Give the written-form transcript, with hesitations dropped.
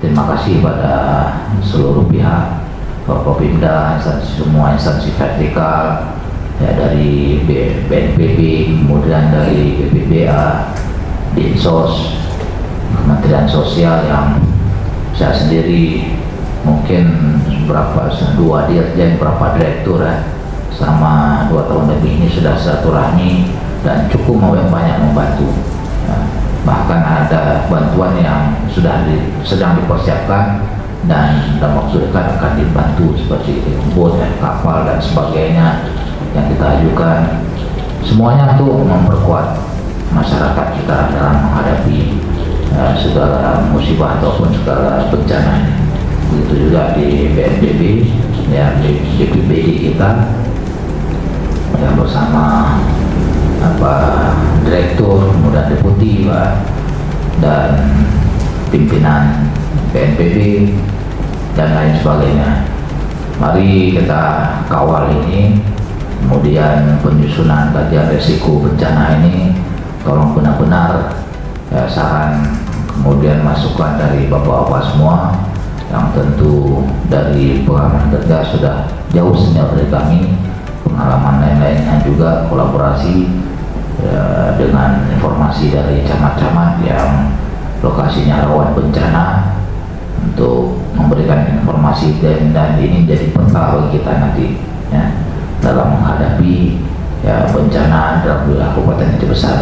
terima kasih pada seluruh pihak, Forkopimda, semua instansi vertikal, ya, dari BNPB, kemudian dari BPBA, Dinsos, Kementerian Sosial yang saya sendiri mungkin dua dirjen, berapa direktur ya, selama 2 tahun lebih ini sudah silaturahmi dan cukup banyak membantu. Ya, bahkan ada bantuan yang sedang dipersiapkan dan dalam waktu dekat akan dibantu seperti bot, kapal dan sebagainya yang kita ajukan. Semuanya untuk memperkuat masyarakat kita dalam menghadapi segala musibah ataupun segala bencana ini. Begitu juga di BNPB, ya, di BPBD kita yang bersama direktur, kemudian deputi, Pak, dan pimpinan BNPB dan lain sebagainya. Mari kita kawal ini, kemudian penyusunan kajian resiko bencana ini tolong benar-benar saran kemudian masukan dari bapak-bapak semua yang tentu dari pengalaman kerja sudah jauh senior dari kami, pengalaman lain-lainnya juga kolaborasi dengan informasi dari camat-camat yang lokasinya rawan bencana untuk memberikan informasi dan ini jadi peta bagi kita nanti, ya, dalam menghadapi bencana dalam wilayah Kabupaten Aceh Besar.